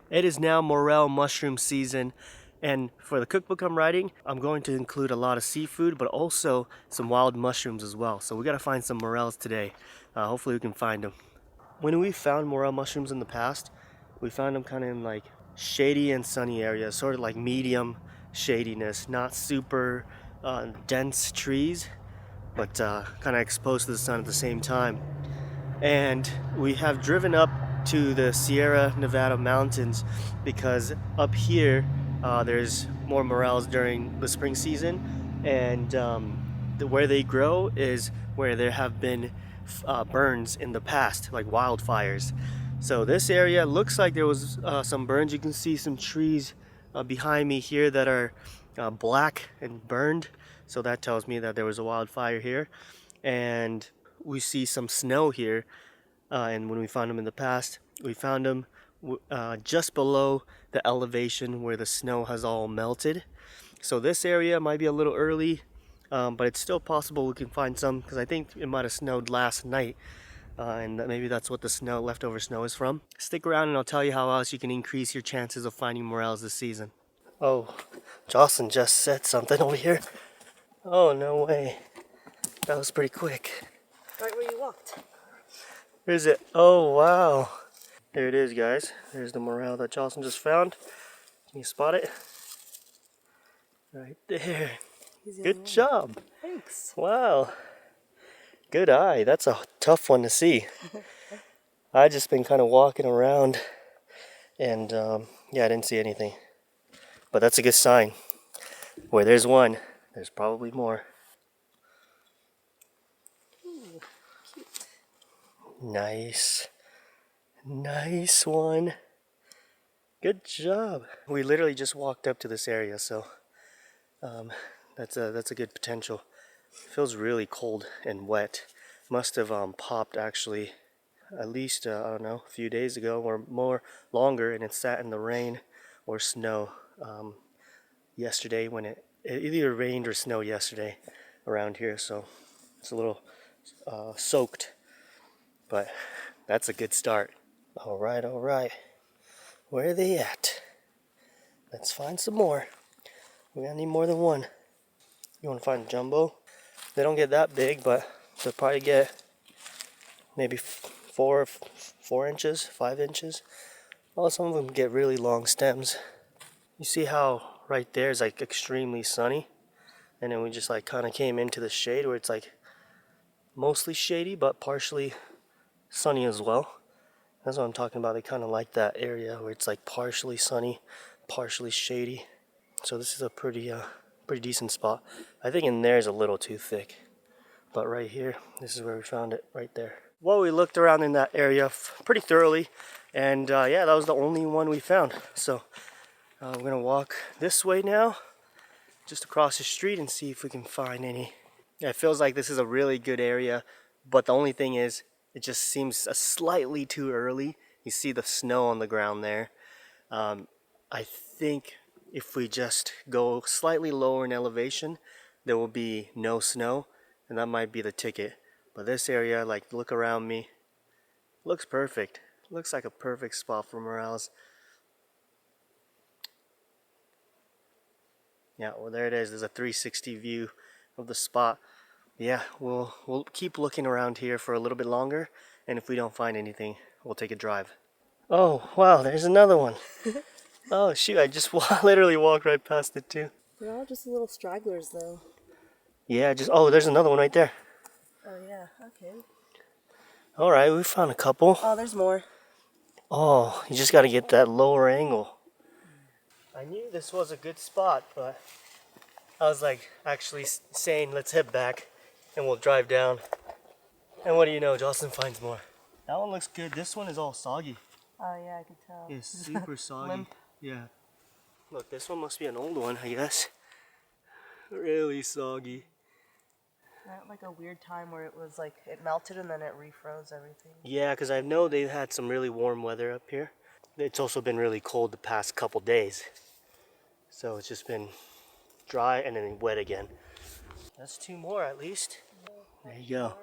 It is now morel mushroom season, and for the cookbook I'm writing, I'm going to include a lot of seafood, but also some wild mushrooms as well. So we gotta find some morels today. Hopefully we can find them. When we found morel mushrooms in the past, we found them kind of in like shady and sunny areas, sort of like medium shadiness, not super dense trees, but kind of exposed to the sun at the same time. And we have driven up to the Sierra Nevada mountains because up here there's more morels during the spring season, and where they grow is where there have been burns in the past, like wildfires. So this area looks like there was some burns. You can see some trees behind me here that are black and burned, so that tells me that there was a wildfire here. And we see some snow here, and when we found them in the past, we found them just below the elevation where the snow has all melted. So this area might be a little early, but it's still possible we can find some, because I think it might have snowed last night, and maybe that's what the snow, leftover snow, is from. Stick around and I'll tell you how else you can increase your chances of finding morels this season. Oh, Jocelyn just said something over here. Oh, no way. That was pretty quick. Right where you walked. Where is it? Oh, wow. There it is, guys. There's the morel that Jocelyn just found. Can you spot it? Right there. Good job. Thanks. Wow. Good eye. That's a tough one to see. I just been kind of walking around, and yeah, I didn't see anything. But that's a good sign. Where there's one, there's probably more. Ooh, cute. Nice. Nice one. Good job. We literally just walked up to this area, so that's a good potential. It feels really cold and wet. Must have popped actually at least I don't know, a few days ago or more longer, and it sat in the rain or snow yesterday when it either rained or snowed yesterday around here, so it's a little soaked, but that's a good start. All right. Where are they at? Let's find some more. We're gonna need more than one. You wanna find jumbo? They don't get that big, but they'll probably get maybe 4 inches, 5 inches. Well, some of them get really long stems. You see how right there is like extremely sunny, and then we just like kind of came into the shade where it's like mostly shady but partially sunny as well. That's what I'm talking about. They kind of like that area where it's like partially sunny, partially shady. So this is a pretty decent spot. I think in there is a little too thick, but right here, this is where we found it, right there. Well, we looked around in that area pretty thoroughly, and yeah, that was the only one we found. So we're gonna walk this way now, just across the street, and see if we can find any. Yeah, it feels like this is a really good area, but the only thing is, it just seems slightly too early. You see the snow on the ground there. I think if we just go slightly lower in elevation, there will be no snow, and that might be the ticket. But this area, like, look around me, looks perfect. Looks like a perfect spot for morels. Yeah, well, there it is. There's a 360 view of the spot. Yeah, we'll keep looking around here for a little bit longer, and if we don't find anything, we'll take a drive. Oh, wow, there's another one. Oh, shoot, I just literally walked right past it, too. They're all just little stragglers, though. Yeah, oh, there's another one right there. Oh, yeah, okay. All right, we found a couple. Oh, there's more. Oh, you just got to get that lower angle. I knew this was a good spot, but I was like actually saying let's head back and we'll drive down. And what do you know, Jocelyn finds more. That one looks good. This one is all soggy. Oh, yeah, I can tell. It's super soggy. Limp. Yeah. Look, this one must be an old one, I guess. Really soggy. At like a weird time where it was like, it melted and then it refroze everything. Yeah, because I know they've had some really warm weather up here. It's also been really cold the past couple days. So it's just been dry and then wet again. That's 2 more at least. There you go.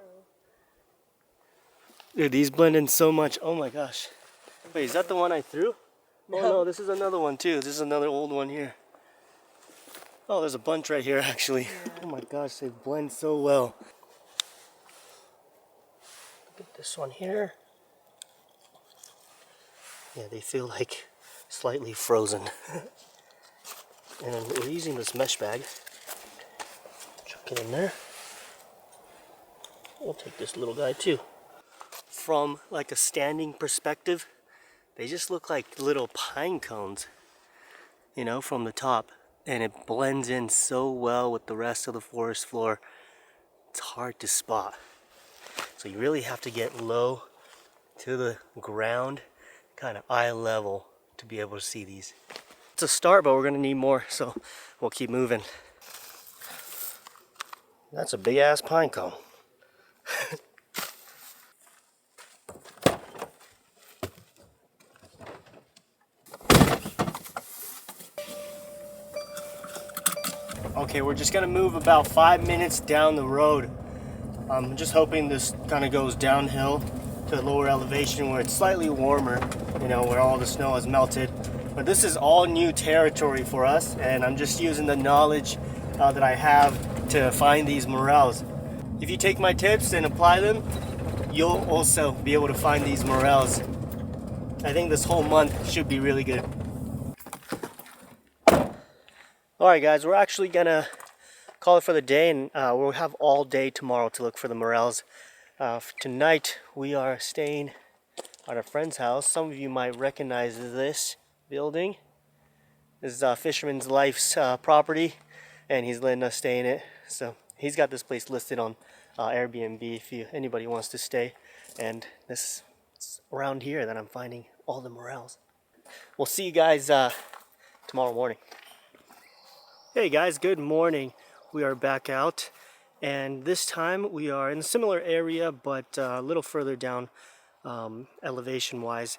Dude, these blend in so much. Oh my gosh. Wait, is that the one I threw? Oh no, this is another one too. This is another old one here. Oh, there's a bunch right here actually. Yeah. Oh my gosh, they blend so well. Look at this one here. Yeah, they feel like slightly frozen. And then we're using this mesh bag. Chuck it in there. We'll take this little guy too. From like a standing perspective, they just look like little pine cones, you know, from the top. And it blends in so well with the rest of the forest floor. It's hard to spot. So you really have to get low to the ground, kind of eye level, to be able to see these. It's a start, but we're gonna need more, so we'll keep moving. That's a big ass pine cone. Okay, we're just gonna move about 5 minutes down the road. I'm just hoping this kind of goes downhill to a lower elevation where it's slightly warmer, you know, where all the snow has melted. But this is all new territory for us, and I'm just using the knowledge that I have to find these morels. If you take my tips and apply them, you'll also be able to find these morels. I think this whole month should be really good. Alright guys, we're actually gonna call it for the day, and we'll have all day tomorrow to look for the morels. Tonight we are staying at a friend's house. Some of you might recognize this building. This is Fisherman's Life's property, and he's letting us stay in it. So he's got this place listed on Airbnb if anybody wants to stay. And this is around here that I'm finding all the morels. We'll see you guys tomorrow morning. Hey guys, good morning. We are back out, and this time we are in a similar area but a little further down elevation wise.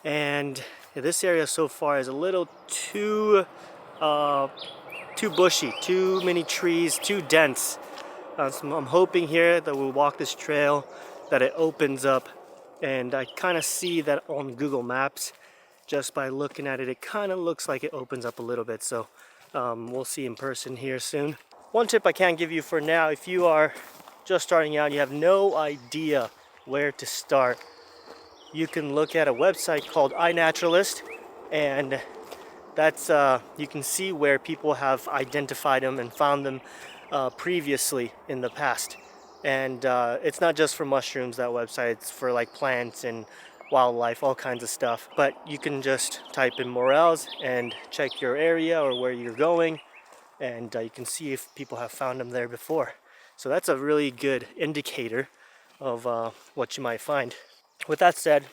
And this area so far is a little too bushy, too many trees, too dense. So I'm hoping here that we'll walk this trail, that it opens up, and I kind of see that on Google Maps. Just by looking at it, it kind of looks like it opens up a little bit. So we'll see in person here soon. One tip I can give you for now, if you are just starting out, you have no idea where to start, you can look at a website called iNaturalist, and that's you can see where people have identified them and found them previously in the past. And it's not just for mushrooms, that website, it's for like plants and wildlife, all kinds of stuff. But you can just type in morels and check your area or where you're going, and you can see if people have found them there before. So that's a really good indicator of what you might find. With that said,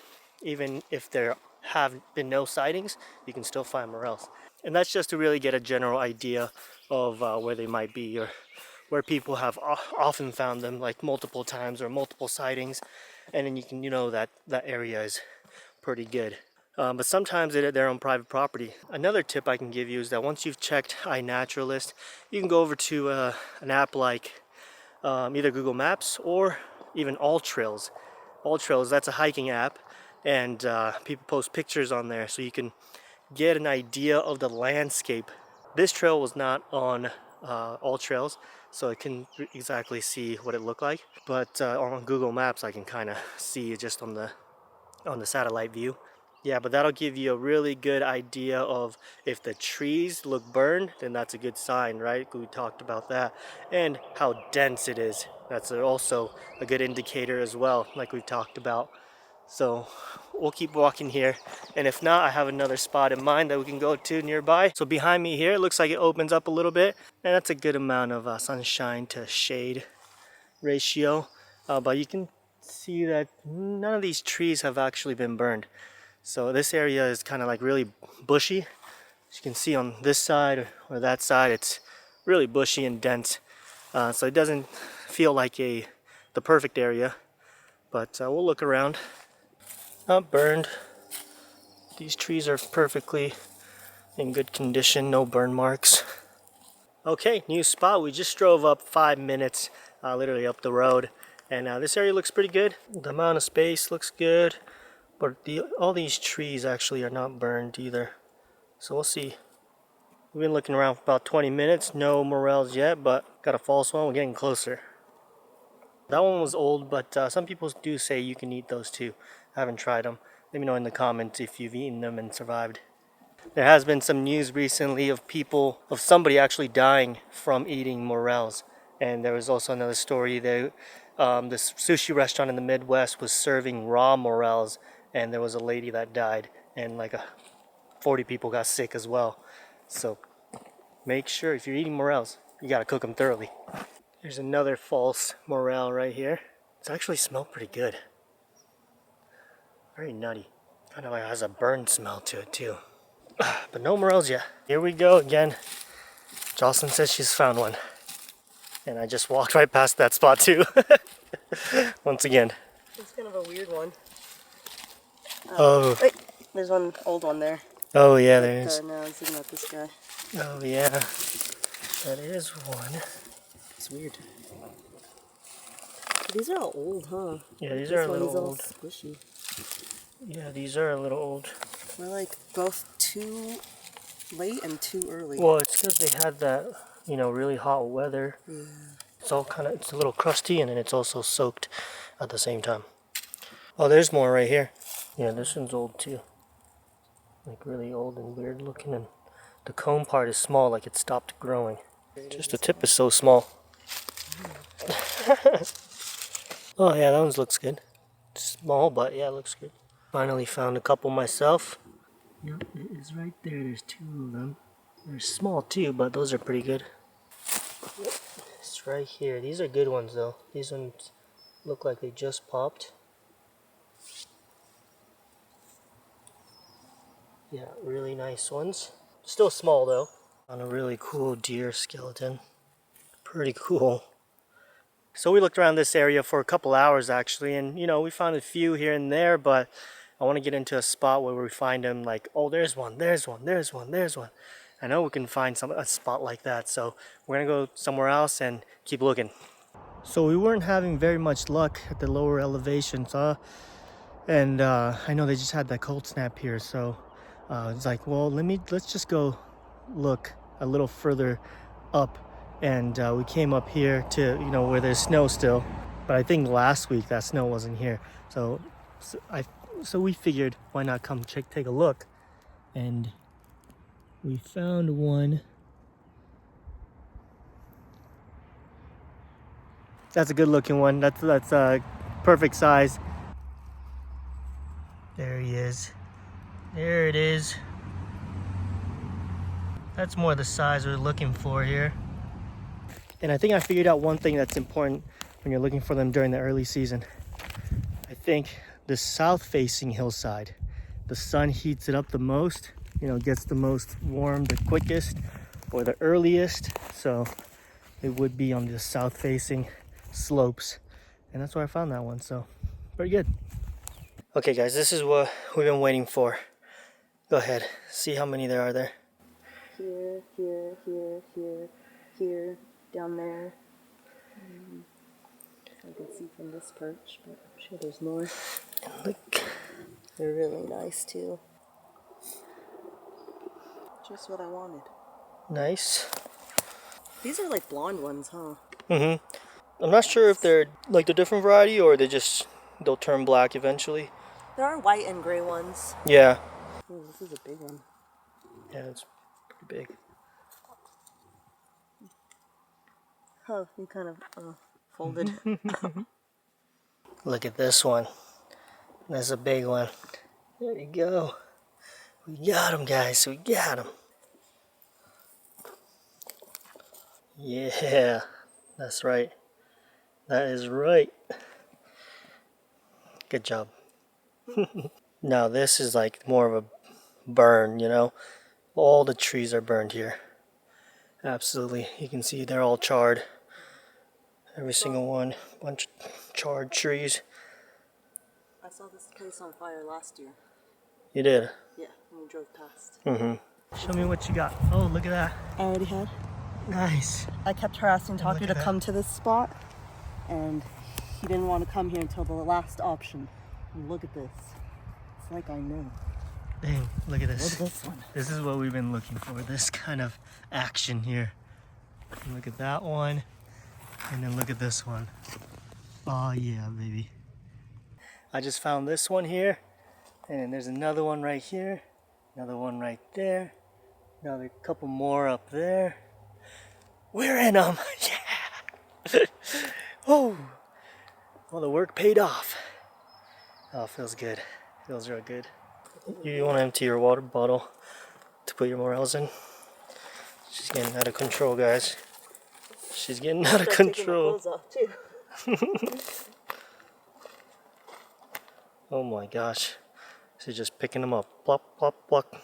even if there have been no sightings, you can still find morels. And that's just to really get a general idea of where they might be, or where people have often found them, like multiple times or multiple sightings. And then you can, you know, that area is pretty good. But sometimes they're on private property. Another tip I can give you is that once you've checked iNaturalist, you can go over to an app like either Google Maps or even AllTrails. AllTrails, that's a hiking app, and people post pictures on there so you can get an idea of the landscape. This trail was not on AllTrails, so I couldn't exactly see what it looked like. But on Google Maps, I can kind of see it just on the satellite view. Yeah, but that'll give you a really good idea of if the trees look burned, then that's a good sign, right? We talked about that. And how dense it is. That's also a good indicator as well, like we've talked about. So we'll keep walking here. And if not, I have another spot in mind that we can go to nearby. So behind me here, it looks like it opens up a little bit. And that's a good amount of sunshine to shade ratio. But you can see that none of these trees have actually been burned. So this area is kind of like really bushy. As you can see on this side or that side, it's really bushy and dense. So it doesn't feel like the perfect area. But we'll look around. Not burned. These trees are perfectly in good condition, no burn marks. Okay, new spot. We just drove up 5 minutes, literally up the road. And this area looks pretty good. The amount of space looks good. But all these trees actually are not burned either. So we'll see. We've been looking around for about 20 minutes. No morels yet, but got a false one. We're getting closer. That one was old, but some people do say you can eat those too. I haven't tried them. Let me know in the comments if you've eaten them and survived. There has been some news recently of somebody actually dying from eating morels. And there was also another story that this sushi restaurant in the Midwest was serving raw morels, and there was a lady that died, and like 40 people got sick as well. So make sure if you're eating morels, you gotta cook them thoroughly. There's another false morel right here. It's actually smelled pretty good. Very nutty. Kind of like has a burn smell to it too. But no morels yet. Here we go again. Jocelyn says she's found one. And I just walked right past that spot too. Once again. It's kind of a weird one. Oh. Wait, there's one old one there. Oh yeah, there is. No, I was thinking about this guy. Oh yeah. That is one. It's weird. These are all old, huh? Yeah, these are a little old. Squishy. Yeah, these are a little old. They're like both too late and too early. Well, it's because they had that, really hot weather. Yeah. It's a little crusty, and then it's also soaked at the same time. Oh, there's more right here. Yeah, this one's old too. Like really old and weird looking, and the cone part is small, like it stopped growing. Just the tip is so small. Oh yeah, that one looks good. Small, but yeah, it looks good. Finally found a couple myself. Yep, it is right there. There's two of them. They're small too, but those are pretty good. Yep, it's right here. These are good ones though. These ones look like they just popped. Yeah, really nice ones. Still small though. On a really cool deer skeleton. Pretty cool. So we looked around this area for a couple hours actually, and we found a few here and there, but I want to get into a spot where we find them like, oh, there's one, there's one, there's one, there's one. I know we can find a spot like that, so we're gonna go somewhere else and keep looking. So we weren't having very much luck at the lower elevations, and I know they just had that cold snap here, so it's like, well, let's just go look a little further up. And we came up here to where there's snow still, but I think last week that snow wasn't here, so we figured why not come take a look, and we found one. That's a good looking one. That's a perfect size. There he is. There it is. That's more the size we're looking for here. And I think I figured out one thing that's important when you're looking for them during the early season. I think the south-facing hillside, the sun heats it up the most, gets the most warm the quickest or the earliest. So it would be on the south-facing slopes. And that's where I found that one, so pretty good. Okay guys, this is what we've been waiting for. Go ahead, see how many there are there. Here, here, here, here, here. Down there. I can see from this perch, but I'm sure there's more. And look. They're really nice too. Just what I wanted. Nice. These are like blonde ones, huh? Mm-hmm. I'm not sure if they're like the different variety or they'll turn black eventually. There are white and gray ones. Yeah. Ooh, this is a big one. Yeah, it's pretty big. Oh, you kind of folded. Look at this one. That's a big one. There you go. We got him, guys. We got him. Yeah, that's right. That is right. Good job. Now this is like more of a burn, All the trees are burned here. Absolutely. You can see they're all charred. Every single one. Bunch of charred trees. I saw this place on fire last year. You did? Yeah, when we drove past. Show me what you got. Oh, look at that. I already had. Nice. I kept harassing Tucker to come to this spot, and he didn't want to come here until the last option. And look at this. like I know. Dang, look at this. Look at this one. This is what we've been looking for, this kind of action here. Look at that one, and then look at this one. Oh yeah, baby. I just found this one here, and then there's another one right here, another one right there, another couple more up there. We're in them, yeah! Oh, well, the work paid off. Oh, it feels good. Feels real good. You want to empty your water bottle to put your morels in. She's getting out of control, guys. She's getting out of control. Oh my gosh. She's just picking them up. Plop, plop, plop.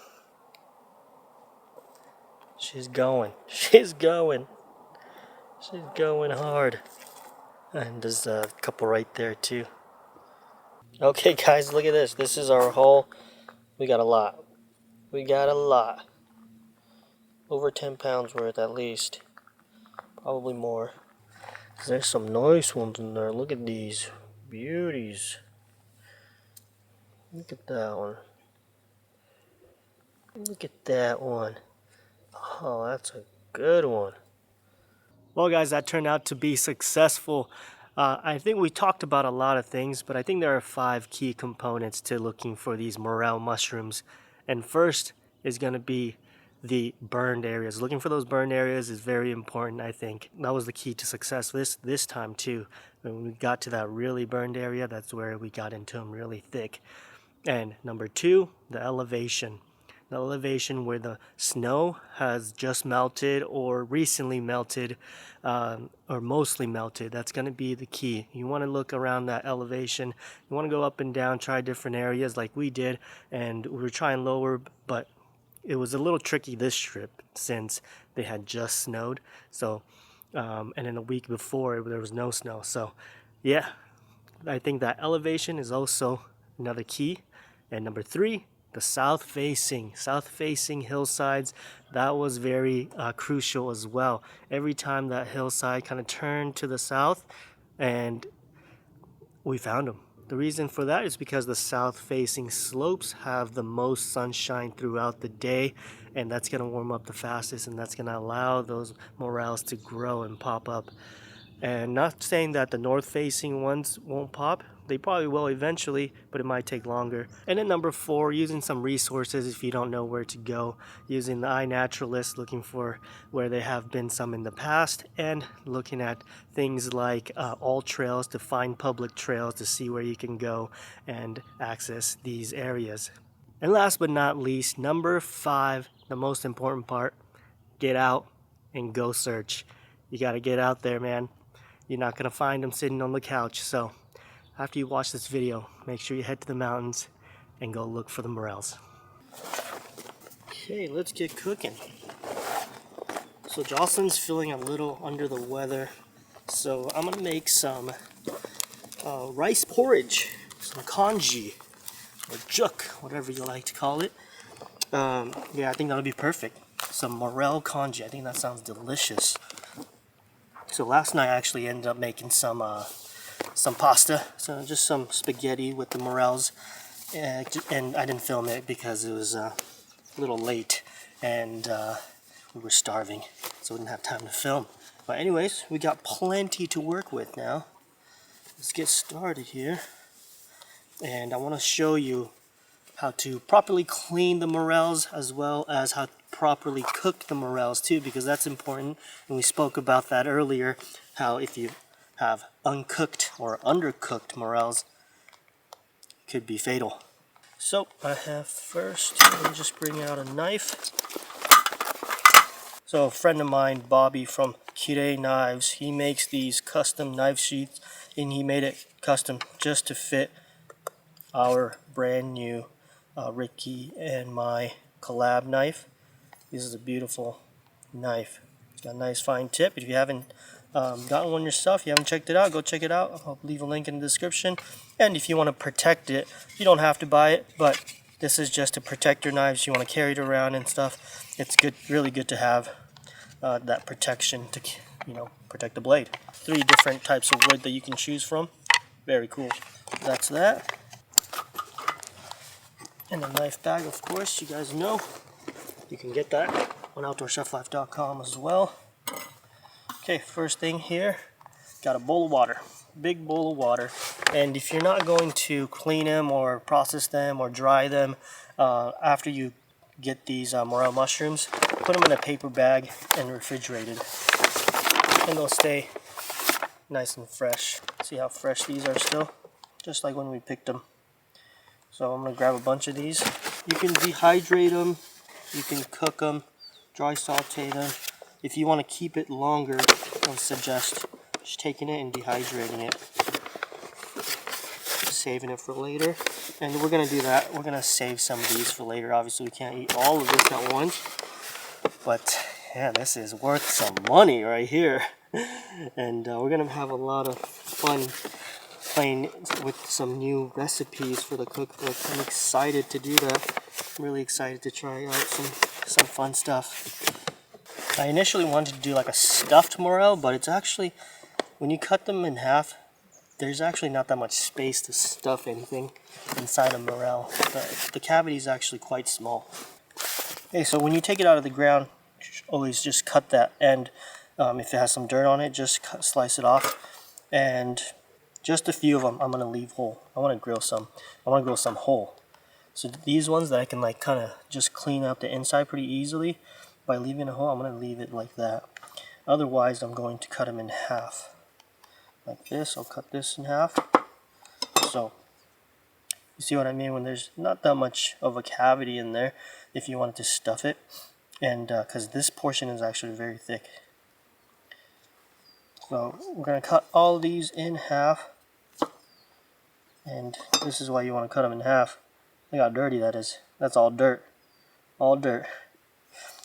She's going. She's going. She's going hard. And there's a couple right there too. Okay guys, look at this. This is our haul. We got a lot. We got a lot. Over 10 pounds worth at least. Probably more. There's some nice ones in there. Look at these beauties. Look at that one. Look at that one. Oh, that's a good one. Well guys, that turned out to be successful. I think we talked about a lot of things, but I think there are 5 key components to looking for these morel mushrooms. And first is going to be the burned areas. Looking for those burned areas is very important, I think. That was the key to success this time too. When we got to that really burned area, that's where we got into them really thick. And number 2, the elevation. The elevation where the snow has just melted or recently melted or mostly melted. That's going to be the key. You want to look around that elevation. You want to go up and down, try different areas like we did, and we were trying lower, but it was a little tricky this trip since they had just snowed. So and then the week before there was no snow. So yeah, I think that elevation is also another key. And number 3, the south-facing hillsides. That was very crucial as well. Every time that hillside kind of turned to the south, and we found them. The reason for that is because the south-facing slopes have the most sunshine throughout the day, and that's going to warm up the fastest, and that's going to allow those morels to grow and pop up. And not saying that the north-facing ones won't pop. They probably will eventually, but it might take longer. And then number 4, using some resources if you don't know where to go. Using the iNaturalist, looking for where there have been some in the past. And looking at things like all trails to find public trails to see where you can go and access these areas. And last but not least, number 5, the most important part. Get out and go search. You got to get out there, man. You're not going to find them sitting on the couch. So after you watch this video, make sure you head to the mountains and go look for the morels. Okay, let's get cooking. So Jocelyn's feeling a little under the weather, so I'm going to make some rice porridge, some congee, or juk, whatever you like to call it. Yeah, I think that'll be perfect. Some morel congee, I think that sounds delicious. So last night I actually ended up making some pasta, so just some spaghetti with the morels, and I didn't film it because it was a little late and we were starving, so we didn't have time to film. But anyways, we got plenty to work with now. Let's get started here, and I want to show you how to properly clean the morels as well as how to properly cook the morels too, because that's important. And we spoke about that earlier, how if you have uncooked or undercooked morels, it could be fatal. So I have first, let me just bring out a knife. So a friend of mine, Bobby from Kire Knives, he makes these custom knife sheaths, and he made it custom just to fit our brand new Ricky and my collab knife. This is a beautiful knife. It's got a nice fine tip. If you haven't gotten one yourself, you haven't checked it out, go check it out. I'll leave a link in the description. And if you want to protect it, you don't have to buy it, but this is just to protect your knives. You want to carry it around and stuff. It's good, really good to have that protection to, protect the blade. 3 different types of wood that you can choose from. Very cool. That's that. And a knife bag, of course, you guys know. You can get that on outdoorcheflife.com as well. Okay, first thing here, got a bowl of water. Big bowl of water. And if you're not going to clean them or process them or dry them after you get these morel mushrooms, put them in a paper bag and refrigerated. And they'll stay nice and fresh. See how fresh these are still? Just like when we picked them. So I'm gonna grab a bunch of these. You can dehydrate them, you can cook them, dry saute them. If you want to keep it longer, I would suggest just taking it and dehydrating it. Saving it for later. And we're gonna do that. We're gonna save some of these for later. Obviously we can't eat all of this at once. But yeah, this is worth some money right here. And we're gonna have a lot of fun playing with some new recipes for the cookbook. I'm excited to do that. I'm really excited to try out some fun stuff. I initially wanted to do like a stuffed morel, but it's actually, when you cut them in half, there's actually not that much space to stuff anything inside a morel. The cavity is actually quite small. Okay, so when you take it out of the ground, always just cut that end. If it has some dirt on it, just slice it off. And just a few of them I'm gonna leave whole. I wanna grill some whole. So these ones that I can like kind of just clean up the inside pretty easily by leaving it whole, I'm gonna leave it like that. Otherwise, I'm going to cut them in half. Like this, I'll cut this in half. So, you see what I mean? When there's not that much of a cavity in there, if you wanted to stuff it. And because this portion is actually very thick. So, we're gonna cut all these in half. And this is why you want to cut them in half. Look how dirty that is. That's all dirt. All dirt.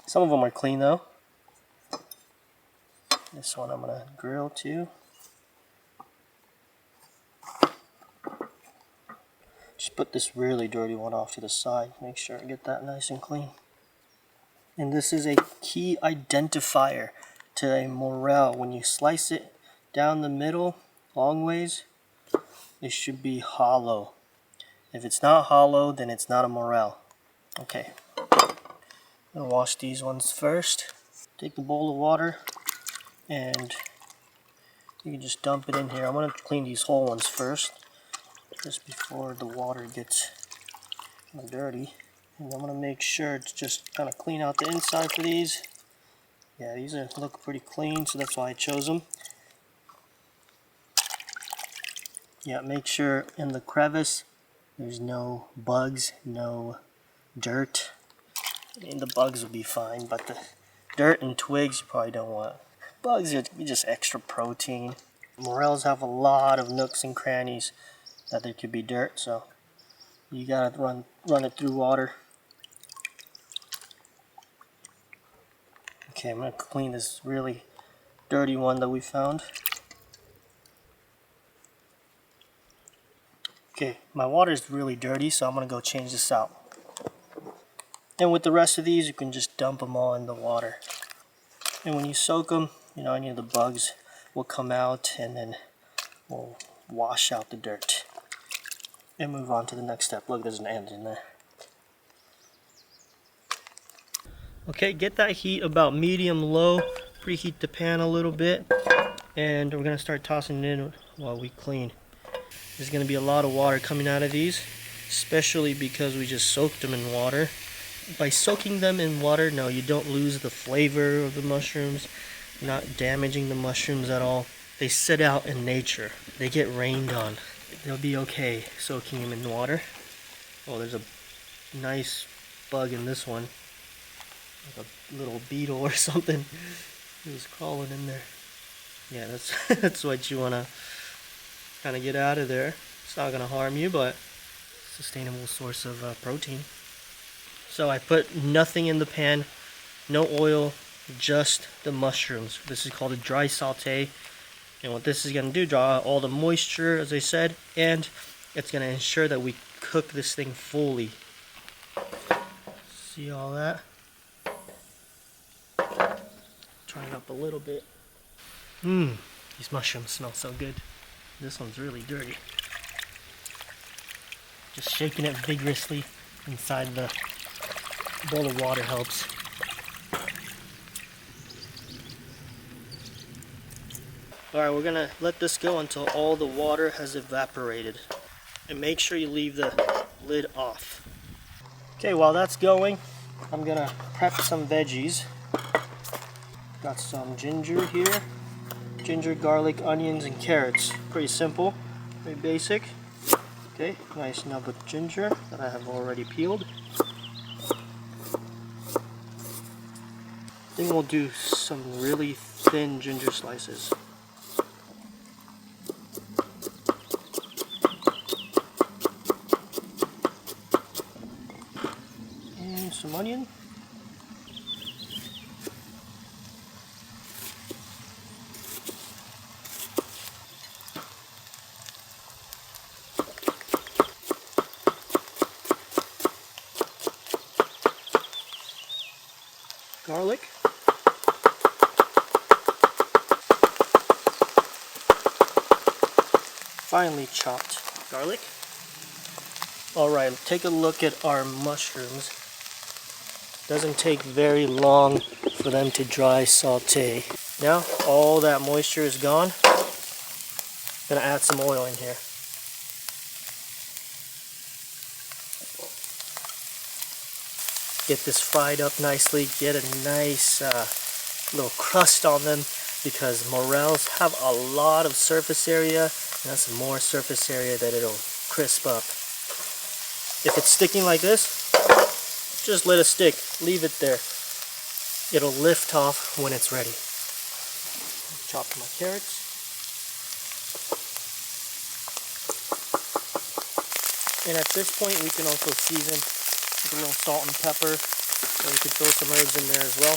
Some of them are clean though. This one I'm gonna grill too. Just put this really dirty one off to the side. Make sure I get that nice and clean. And this is a key identifier to a morel. When you slice it down the middle, long ways, it should be hollow. If it's not hollow, then it's not a morel. Okay. I'm gonna wash these ones first. Take the bowl of water and you can just dump it in here. I'm gonna clean these whole ones first, just before the water gets dirty. And I'm gonna make sure to just kind of clean out the inside for these. Yeah, these look pretty clean, so that's why I chose them. Yeah, make sure in the crevice there's no bugs, no dirt. And the bugs will be fine, but the dirt and twigs you probably don't want. Bugs are just extra protein. Morels have a lot of nooks and crannies that there could be dirt, so you gotta run it through water. Okay, I'm gonna clean this really dirty one that we found. Okay, my water is really dirty, so I'm gonna go change this out. And with the rest of these, you can just dump them all in the water. And when you soak them, you know, any of the bugs will come out, and then we'll wash out the dirt. And move on to the next step. Look, there's an ant in there. Okay, get that heat about medium-low. Preheat the pan a little bit. And we're gonna start tossing it in while we clean. There's gonna be a lot of water coming out of these, especially because we just soaked them in water. By soaking them in water, no, you don't lose the flavor of the mushrooms. You're not damaging the mushrooms at all. They sit out in nature. They get rained on. They'll be okay soaking them in water. Oh, there's a nice bug in this one. Like a little beetle or something. It was crawling in there. Yeah, that's that's what you want to kind of get out of there. It's not going to harm you, but sustainable source of protein. So I put nothing in the pan, no oil, just the mushrooms. This is called a dry saute. And what this is going to do, draw out all the moisture, as I said, and it's going to ensure that we cook this thing fully. See all that? Turn it up a little bit. These mushrooms smell so good. This one's really dirty. Just shaking it vigorously inside the bowl of water helps. Alright, we're gonna let this go until all the water has evaporated. And make sure you leave the lid off. Okay, while that's going, I'm gonna prep some veggies. Got some ginger here. Ginger, garlic, onions, and carrots. Pretty simple, pretty basic. Okay, nice nub of ginger that I have already peeled. I think we'll do some really thin ginger slices. And some onion. Garlic. Finely chopped garlic. Alright, take a look at our mushrooms. Doesn't take very long for them to dry saute. Now all that moisture is gone. I'm gonna add some oil in here. Get this fried up nicely, get a nice little crust on them because morels have a lot of surface area, and that's more surface area that it'll crisp up. If it's sticking like this, just let it stick, leave it there. It'll lift off when it's ready. Chop my carrots. And at this point we can also season with a little salt and pepper, and we can throw some herbs in there as well.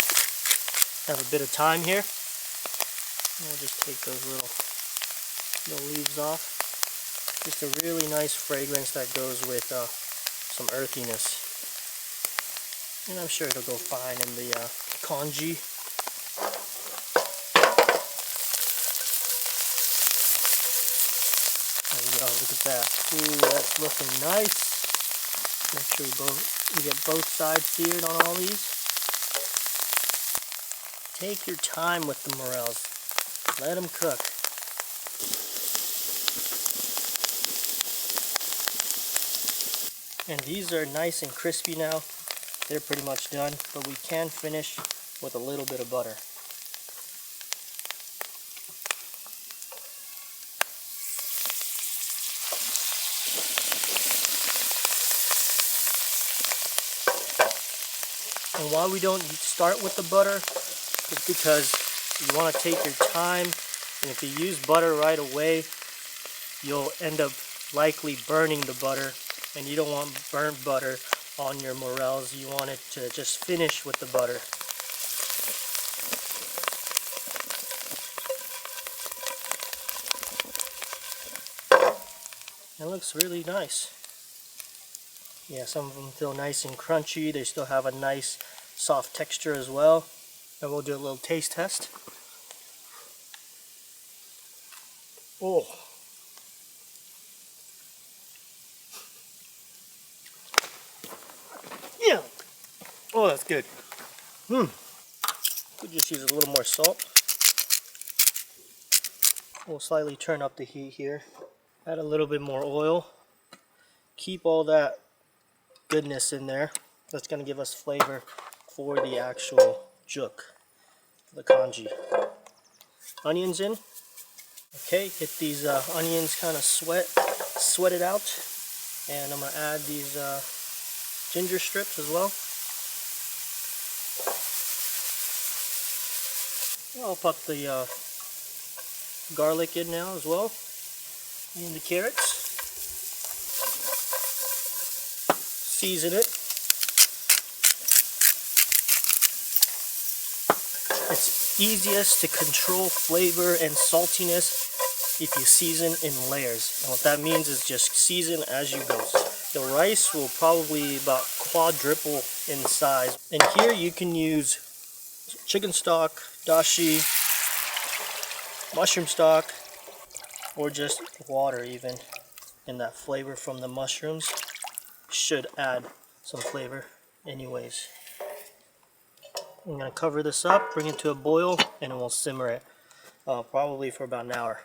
Have a bit of thyme here. And we'll just take those little leaves off. Just a really nice fragrance that goes with some earthiness. And I'm sure it'll go fine in the congee. There you go, look at that. Ooh, that's looking nice. Make sure we get both sides seared on all these. Take your time with the morels. Let them cook. And these are nice and crispy now. They're pretty much done, but we can finish with a little bit of butter. And why we don't start with the butter is because you want to take your time, and if you use butter right away, you'll end up likely burning the butter, and you don't want burnt butter on your morels. You want it to just finish with the butter. It looks really nice. Yeah, some of them feel nice and crunchy. They still have a nice soft texture as well. And we'll do a little taste test. Oh. Yeah. Oh, that's good. Could just use a little more salt. We'll slightly turn up the heat here. Add a little bit more oil. Keep all that goodness in there. That's going to give us flavor for the actual juk, the congee. Onions in. Okay, get these onions kind of sweat it out. And I'm going to add these ginger strips as well. I'll pop the garlic in now as well. And the carrots. Season it. It's easiest to control flavor and saltiness if you season in layers. And what that means is just season as you go. The rice will probably about quadruple in size. And here you can use chicken stock, dashi, mushroom stock, or just water even. And that flavor from the mushrooms should add some flavor anyways. I'm gonna cover this up, bring it to a boil, and we'll simmer it probably for about an hour.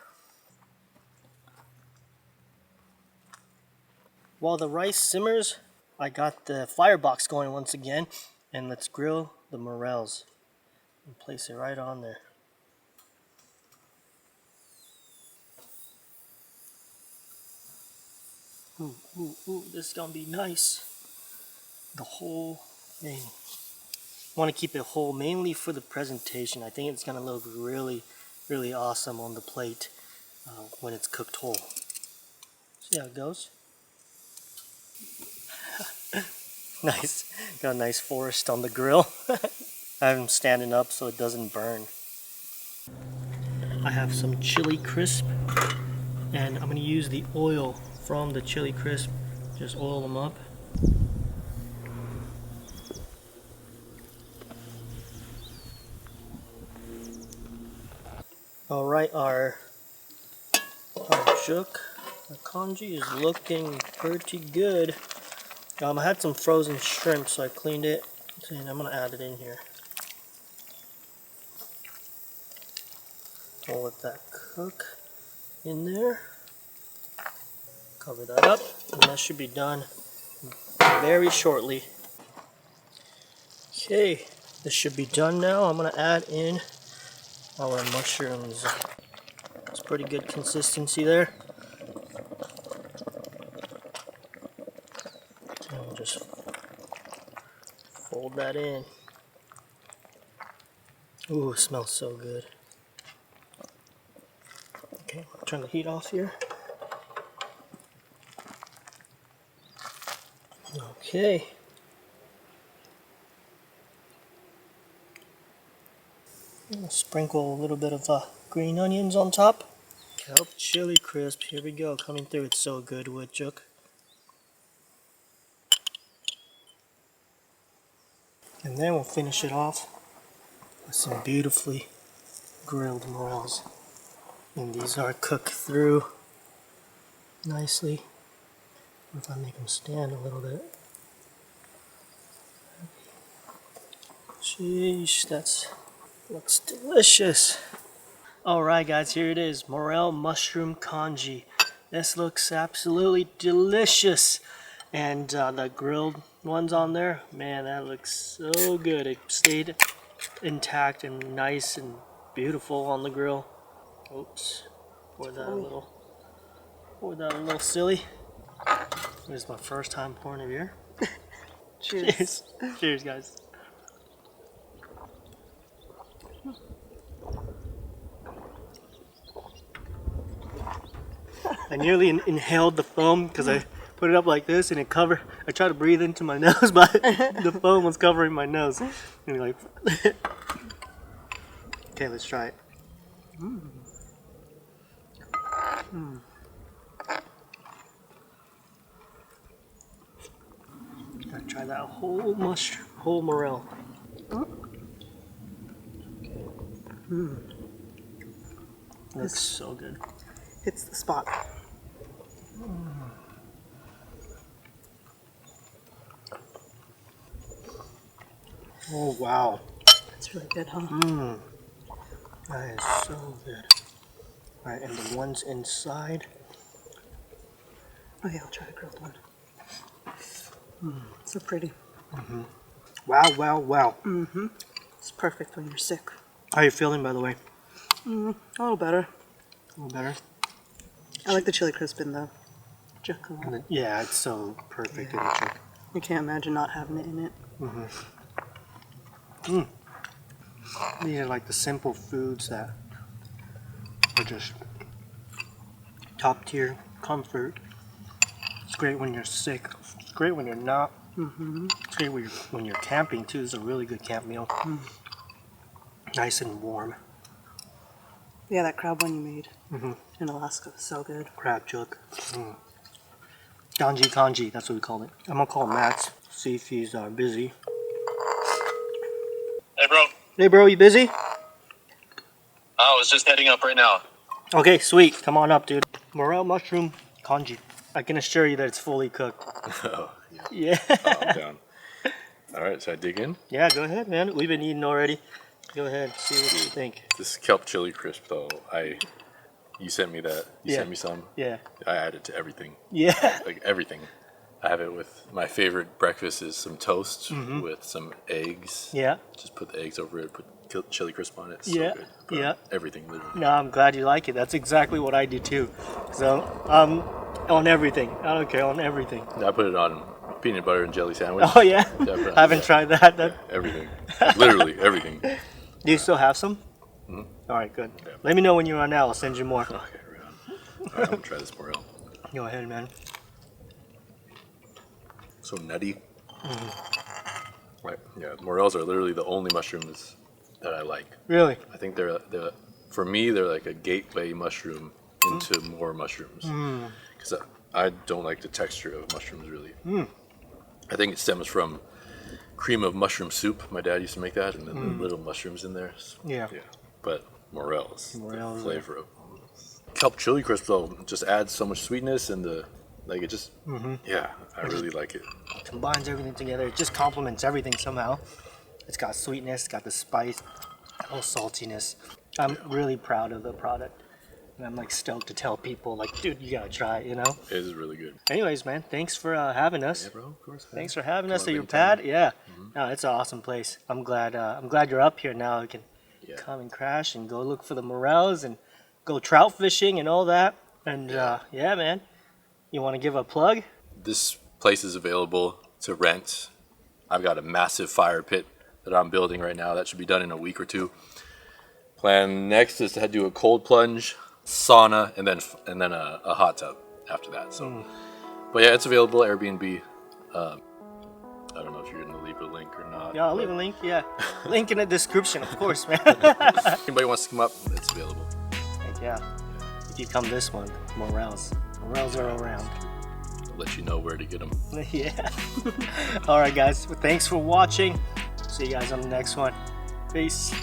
While the rice simmers, I got the firebox going once again, and let's grill the morels and place it right on there. Ooh, ooh, ooh, this is gonna be nice. The whole thing. I want to keep it whole mainly for the presentation. I think it's gonna look really, really awesome on the plate when it's cooked whole. See how it goes? Nice. Got a nice forest on the grill. I have them standing up so it doesn't burn. I have some chili crisp, and I'm going to use the oil from the chili crisp. Just oil them up. Alright, our juk, our congee is looking pretty good. I had some frozen shrimp, so I cleaned it, and I'm going to add it in here. We'll let that cook in there. Cover that up, and that should be done very shortly. Okay, this should be done now. I'm going to add in our mushrooms. It's pretty good consistency there. And we'll just fold that in. Ooh, it smells so good. Okay, I'll turn the heat off here. Okay. I'll sprinkle a little bit of green onions on top. Kelp chili crisp, here we go, coming through. It's so good with juk. And then we'll finish it off with some beautifully grilled morels. And these are cooked through nicely. If I make them stand a little bit. Sheesh, that looks delicious. Alright guys, here it is, morel mushroom congee. This looks absolutely delicious. And the grilled ones on there, man, that looks so good. It stayed intact and nice and beautiful on the grill. Oops, poured that a little silly. This is my first time pouring a beer. Cheers. Cheers. Cheers, guys. I nearly inhaled the foam because I put it up like this and it covered. I tried to breathe into my nose, but the foam was covering my nose. And you're like, okay, let's try it. Gotta try that whole mushroom, whole morel. Looks so good. Hits the spot. Oh wow. It's really good, huh? That is so good. Alright, and the ones inside. Okay, I'll try a grilled one. So pretty. Wow, wow, wow. It's perfect when you're sick. How are you feeling, by the way? A little better. A little better? I like the chili crisp in the juk a lot. Yeah, it's so perfect in the juk. I can't imagine not having it in it. These are like the simple foods that are just top tier comfort. It's great when you're sick. It's great when you're not. It's great when you're camping too. It's a really good camp meal. Nice and warm. Yeah, that crab one you made in Alaska was so good. Crab juk. Congee, that's what we call it. I'm gonna call Matt, see if he's busy. Hey, bro. Hey bro, you busy? I was just heading up right now. Okay, sweet. Come on up, dude. Morel mushroom congee. I can assure you that it's fully cooked. Yeah. I'm down. All right, so I dig in. Yeah, go ahead, man. We've been eating already. Go ahead, see what you think. This kelp chili crisp, though, you sent me that. You Yeah. sent me some. Yeah. I add it to everything, Yeah. like everything. I have it with my favorite breakfast is some toast Mm-hmm. with some eggs. Yeah. Just put the eggs over it. Put chili crisp on it. It's Yeah, so good. Put yeah. Everything, literally. No, I'm glad you like it. That's exactly what I do too. So, on everything. I don't care, on everything. I put it on peanut butter and jelly sandwich. Oh yeah? Yeah, I put it on I haven't tried that. everything. Literally everything. Do you still have some? Mhm. All right, good. Yeah. Let me know when you run out. I'll send you more. Okay, right on. All right, I'm gonna try this morel. Go ahead, man. So nutty. Right. Yeah, morels are literally the only mushrooms that I like. Really? I think they're for me they're like a gateway mushroom into more mushrooms. Because I don't like the texture of mushrooms really. I think it stems from cream of mushroom soup. My dad used to make that, and then the little mushrooms in there. Yeah. Yeah. But morels, Morels, the flavor of kelp chili crisp though just adds so much sweetness and it just yeah, I really like it. Combines everything together. It just complements everything somehow. It's got sweetness, it's got the spice, a little saltiness. I'm really proud of the product. And I'm like stoked to tell people, like, dude, you gotta try it, you know? It is really good. Anyways, man, thanks for having us. Yeah, bro, of course. Man. Thanks for having us Come at your anytime. pad. Yeah, no, it's an awesome place. I'm glad you're up here now. You can Yeah. come and crash and go look for the morels and go trout fishing and all that. And yeah, man, you want to give a plug? This place is available to rent. I've got a massive fire pit that I'm building right now. That should be done in a week or two. Plan next is to do a cold plunge, sauna, and then a hot tub after that. So, but yeah, it's available Airbnb. I don't know if you're gonna leave a link or not. Yeah, I'll leave a link. Yeah, link in the description, of course, man. Anybody wants to come up, it's available. Heck yeah. If you come this month, morels are around. I'll let you know where to get them. Yeah. All right, guys. Well, thanks for watching. See you guys on the next one. Peace.